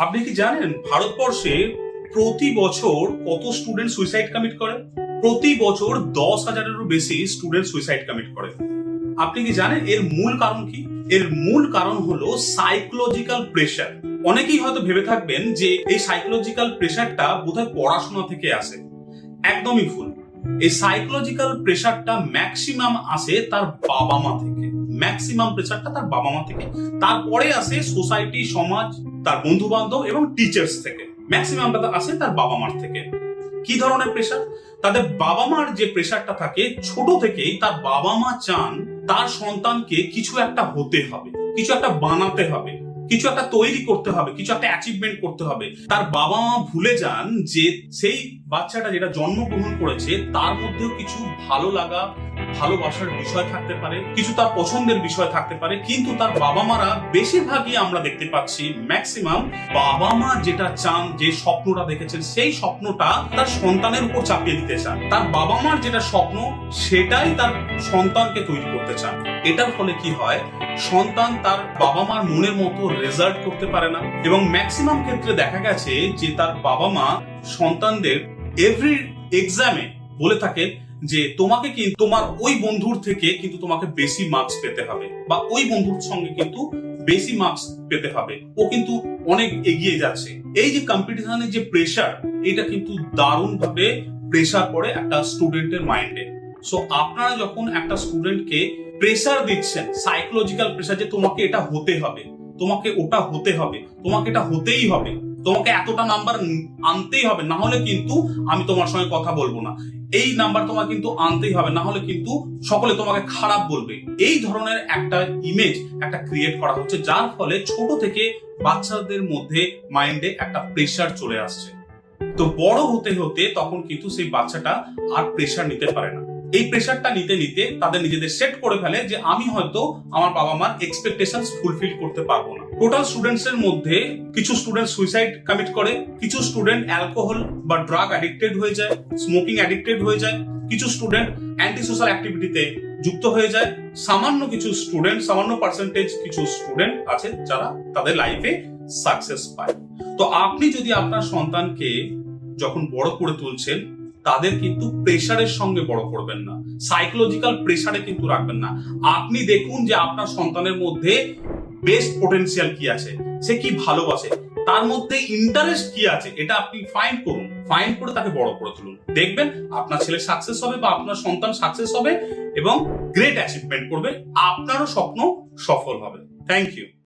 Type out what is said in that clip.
আপনি কি জানেন ভারতবর্ষে প্রতি বছর কত স্টুডেন্ট সুইসাইড কমিট করে? প্রতি বছর 10,000-এরও বেশি স্টুডেন্ট সুইসাইড কমিট করে। আপনি কি জানেন এর মূল কারণ কি? এর মূল কারণ হলো সাইকোলজিক্যাল প্রেশার। অনেকেই হয়তো ভেবে থাকবেন যে এই সাইকোলজিক্যাল প্রেশারটা বোধহয় পড়াশোনা থেকে আসে। একদমই ভুল। এই সাইকোলজিক্যাল প্রেশারটা ম্যাক্সিমাম আসে তার বাবা মা থেকে। ম্যাক্সিমাম প্রেশারটা তার বাবা মা থেকে, তারপরে আসে সোসাইটি, সমাজ, তার বন্ধু বান্ধব এবং টিচার্স থেকে। ম্যাক্সিমামটা আসে তার বাবা মার থেকে। কি ধরনের প্রেশার? তাদের বাবা মার যে প্রেশারটা থাকে, ছোট থেকেই তার বাবা মা চান তার সন্তানকে কিছু একটা হতে হবে, কিছু একটা বানাতে হবে, কিছু একটা তৈরি করতে হবে, কিছু একটা অ্যাচিভমেন্ট করতে হবে। তার বাবা মা ভুলে যান যে সেই বাচ্চাটা যেটা জন্মগ্রহণ করেছে তার মধ্যেও কিছু ভালো লাগা, ভালোবাসার বিষয় থাকতে পারে, কিছু তার পছন্দের বিষয় থাকতে পারে। কিন্তু তার বাবা মারা বেশিরভাগই আমরা দেখতে পাচ্ছি, ম্যাক্সিমাম বাবা মা যেটা চান, যে স্বপ্নটা দেখেছেন সেই স্বপ্নটা তার সন্তানের উপর চাপিয়ে দিতে চান। তার বাবা মার যেটা স্বপ্ন সেটাই তার সন্তানকে তৈরি করতে চান। এটার ফলে কি হয়, সন্তান তার বাবা মার মনের মতো রেজাল্ট করতে পারে না। এবং ম্যাক্সিমাম ক্ষেত্রে দেখা গেছে যে তার বাবা মা সন্তানদের এভরি এক্সামে বলে থাকে যে তোমাকে কিন্তু তোমার ওই বন্ধুর থেকে কিন্তু তোমাকে বেশি মার্কস পেতে হবে, বা ওই বন্ধুর সঙ্গে কিন্তু বেশি মার্কস পেতে হবে, ও কিন্তু অনেক এগিয়ে যাচ্ছে। এই যে কম্পিটিশনের যে প্রেশার, এটা কিন্তু দারুণ ভাবে প্রেশার পড়ে একটা স্টুডেন্টের মাইন্ডে। সো আপনারা যখন একটা স্টুডেন্টকে প্রেশার দিচ্ছেন, সাইকোলজিক্যাল প্রেশার, যে তোমাকে এটা হতে হবে, তোমাকে ওটা হতে হবে, তোমাকে এটা হতেই হবে, তোমাকে এতটা নাম্বার আনতেই হবে, না হলে কিন্তু আমি তোমার সঙ্গে কথা বলবো না, এই নাম্বার তোমাকে কিন্তু আনতেই হবে, না হলে কিন্তু সকলে তোমাকে খারাপ বলবে, এই ধরনের একটা ইমেজ একটা ক্রিয়েট করা হচ্ছে, যার ফলে ছোট থেকে বাচ্চাদের মধ্যে মাইন্ডে একটা প্রেশার চলে আসছে। তো বড় হতে হতে তখন কিন্তু সেই বাচ্চাটা আর প্রেশার নিতে পারে না। এই প্রেশারটা নিতে নিতে তাদের নিজেদের সেট করে ফেলে যে আমি হয়তো আমার বাবা মার এক্সপেকটেশনস ফুলফিল করতে পারবো না। টোটাল স্টুডেন্টস এর মধ্যে কিছু স্টুডেন্ট সুইসাইড কমিট করে, কিছু স্টুডেন্ট অ্যালকোহল বা ড্রাগ অ্যাডিক্টেড হয়ে যায়, স্মোকিং অ্যাডিক্টেড হয়ে যায়, কিছু স্টুডেন্ট অ্যান্টি সোশ্যাল অ্যাক্টিভিটিতে যুক্ত হয়ে যায়, সামান্য কিছু স্টুডেন্ট, সামান্য পার্সেন্টেজ কিছু স্টুডেন্ট আছে যারা তাদের লাইফে সাকসেস পায়। তো আপনি যদি আপনার সন্তানকে যখন বড় করে তুলছেন, তাদের কিন্তু প্রেশারের সঙ্গে বড় করবেন না, সাইকোলজিক্যাল প্রেশারে কিন্তু রাখবেন না। আপনি দেখুন যে আপনার সন্তানের মধ্যে বেস্ট পোটেনশিয়াল কি আছে, সে কি ভালোবাসে, তার মধ্যে ইন্টারেস্ট কি আছে, এটা আপনি ফাইন্ড করুন। ফাইন্ড করে তাকে বড় করে তুলুন। দেখবেন আপনার ছেলে সাকসেস হবে বা আপনার সন্তান সাকসেস হবে এবং গ্রেট অ্যাচিভমেন্ট করবে, আপনারও স্বপ্ন সফল হবে। Thank you.